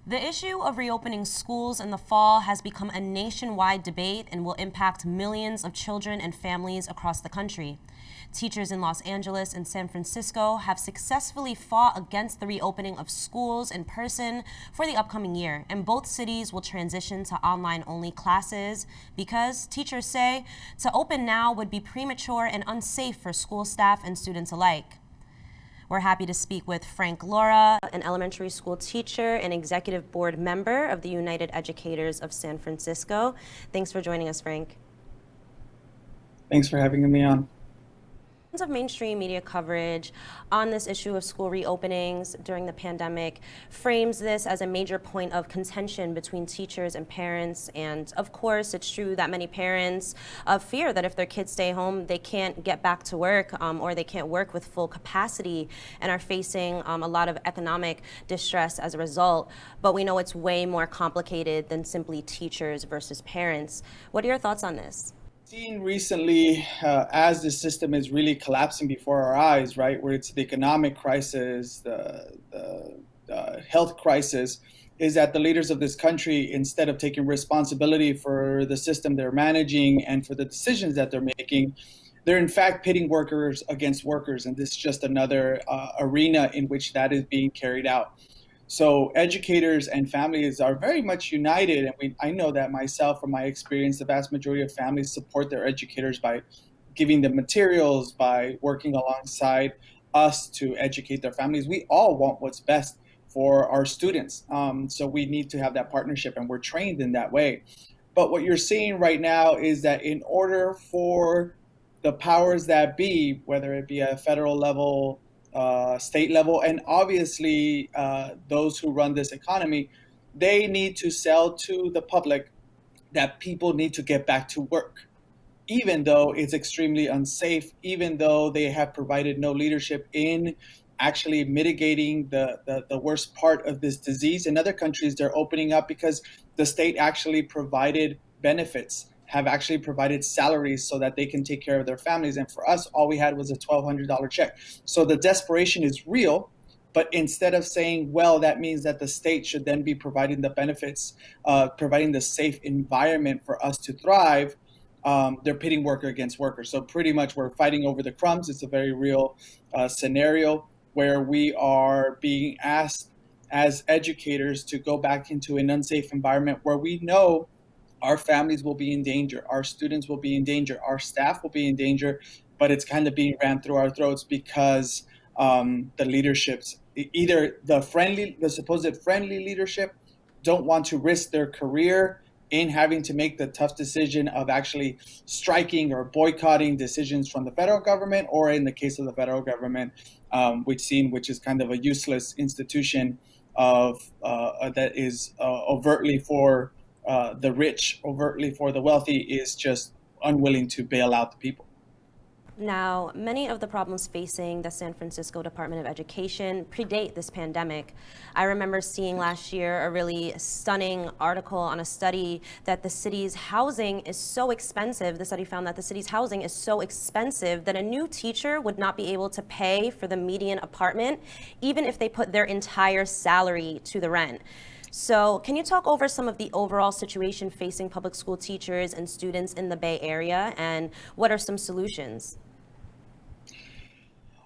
The issue of reopening schools in the fall has become a nationwide debate and will impact millions of children and families across the country. Teachers in Los Angeles and San Francisco have successfully fought against the reopening of schools in person for the upcoming year, and both cities will transition to online-only classes because teachers say to open now would be premature and unsafe for school staff and students alike. We're happy to speak with Frank Lara, an elementary school teacher and executive board member of the United Educators of San Francisco. Thanks for joining us, Frank. Thanks for having me on. Of mainstream media coverage on this issue of school reopenings during the pandemic frames this as a major point of contention between teachers and parents. And of course, it's true that many parents fear that if their kids stay home, they can't get back to work or they can't work with full capacity and are facing a lot of economic distress as a result. But we know it's way more complicated than simply teachers versus parents. What are your thoughts on this? Seen recently, as the system is really collapsing before our eyes, right, where it's the economic crisis, the health crisis, is that the leaders of this country, instead of taking responsibility for the system they're managing and for the decisions that they're making, they're in fact pitting workers against workers. And this is just another arena in which that is being carried out. So educators and families are very much united. And I know that myself from my experience, the vast majority of families support their educators by giving them materials, by working alongside us to educate their families. We all want what's best for our students. So we need to have that partnership, and we're trained in that way. But what you're seeing right now is that in order for the powers that be, whether it be at a federal level, state level, and obviously those who run this economy, they need to sell to the public that people need to get back to work, even though it's extremely unsafe, even though they have provided no leadership in actually mitigating the worst part of this disease. In other countries, they're opening up because the state actually provided benefits, have actually provided salaries so that they can take care of their families. And for us, all we had was a $1,200 check. So the desperation is real. But instead of saying, well, that means that the state should then be providing the benefits, providing the safe environment for us to thrive, they're pitting worker against worker. So pretty much we're fighting over the crumbs. It's a very real scenario where we are being asked as educators to go back into an unsafe environment where we know our families will be in danger, our students will be in danger, our staff will be in danger, but it's kind of being rammed through our throats because the leaderships, either the supposed friendly leadership, don't want to risk their career in having to make the tough decision of actually striking or boycotting decisions from the federal government, or in the case of the federal government, which is kind of a useless institution that is overtly for the rich, overtly for the wealthy, is just unwilling to bail out the people. Now, many of the problems facing the San Francisco Department of Education predate this pandemic. I remember seeing last year a really stunning article on a study that the city's housing is so expensive. The study found that the city's housing is so expensive that a new teacher would not be able to pay for the median apartment, even if they put their entire salary to the rent. So can you talk over some of the overall situation facing public school teachers and students in the Bay Area, and what are some solutions?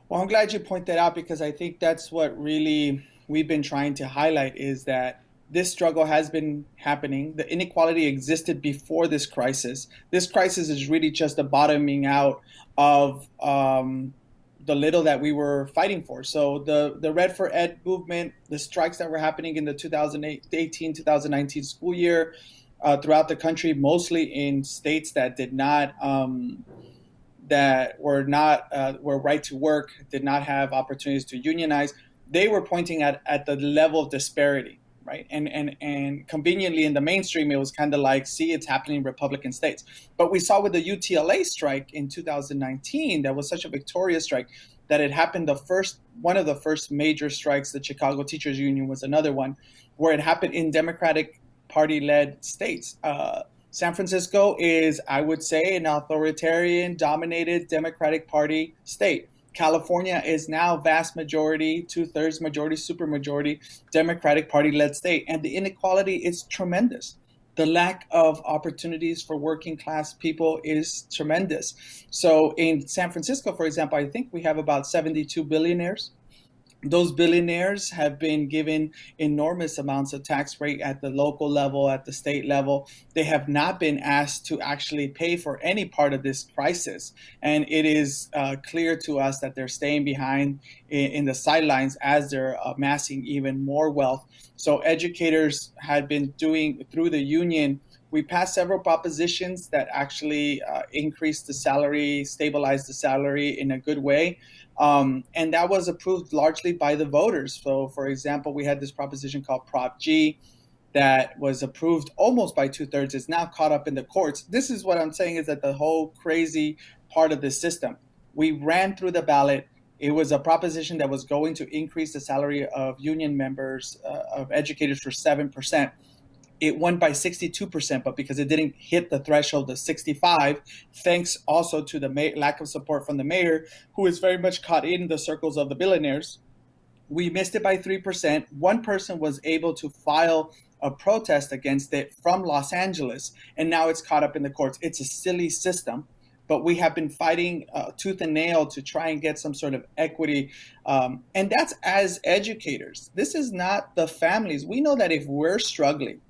Well, I'm glad you point that out, because I think that's what really we've been trying to highlight, is that this struggle has been happening. The inequality existed before this crisis. This crisis is really just a bottoming out of the little that we were fighting for. So the Red for Ed movement, the strikes that were happening in the 2018-2019 school year throughout the country, mostly in states that did not were right to work, did not have opportunities to unionize. They were pointing at the level of disparity, right? And conveniently in the mainstream, it was kind of like, see, it's happening in Republican states. But we saw with the UTLA strike in 2019, that was such a victorious strike, that it happened one of the first major strikes. The Chicago Teachers Union was another one, where it happened in Democratic Party-led states. San Francisco is, I would say, an authoritarian, dominated Democratic Party state. California is now vast majority, 2/3 majority, supermajority, Democratic Party led state. And the inequality is tremendous. The lack of opportunities for working class people is tremendous. So in San Francisco, for example, I think we have about 72 billionaires. Those billionaires have been given enormous amounts of tax rate at the local level, at the state level. They have not been asked to actually pay for any part of this crisis. And it is clear to us that they're staying behind in the sidelines as they're amassing even more wealth. So educators had been doing through the union. We passed several propositions that actually increase the salary, stabilize the salary in a good way. And that was approved largely by the voters. So, for example, we had this proposition called Prop G that was approved almost by 2/3. It's now caught up in the courts. This is what I'm saying, is that the whole crazy part of the system. We ran through the ballot. It was a proposition that was going to increase the salary of union members, of educators, for 7%. It won by 62%, but because it didn't hit the threshold of 65, thanks also to the lack of support from the mayor, who is very much caught in the circles of the billionaires, we missed it by 3%. One person was able to file a protest against it from Los Angeles, and now it's caught up in the courts. It's a silly system, but we have been fighting tooth and nail to try and get some sort of equity. And that's as educators. This is not the families. We know that if we're struggling,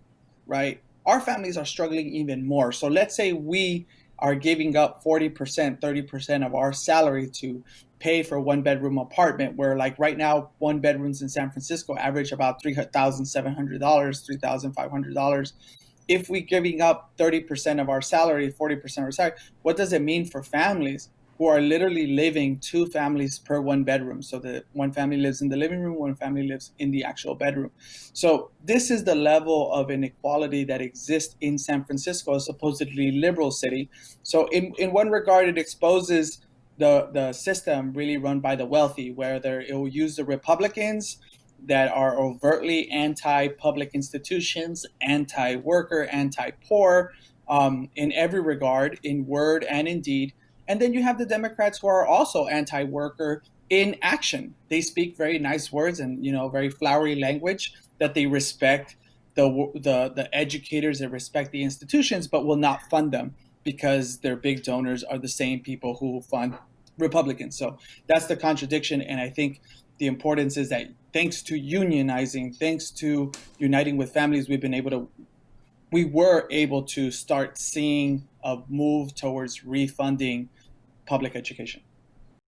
right, our families are struggling even more. So let's say we are giving up 40%, 30% of our salary to pay for one bedroom apartment, where like right now, one bedrooms in San Francisco average about $3,700, $3,500. If we're giving up 30% of our salary, 40% of our salary, what does it mean for families who are literally living two families per one bedroom? So the one family lives in the living room, one family lives in the actual bedroom. So this is the level of inequality that exists in San Francisco, a supposedly liberal city. So in one regard, it exposes the system really run by the wealthy, where it will use the Republicans that are overtly anti-public institutions, anti-worker, anti-poor, in every regard, in word and in deed. And then you have the Democrats who are also anti-worker in action. They speak very nice words and very flowery language, that they respect the educators, they respect the institutions, but will not fund them because their big donors are the same people who fund Republicans. So that's the contradiction. And I think the importance is that thanks to unionizing, thanks to uniting with families, we were able to start seeing a move towards refunding public education.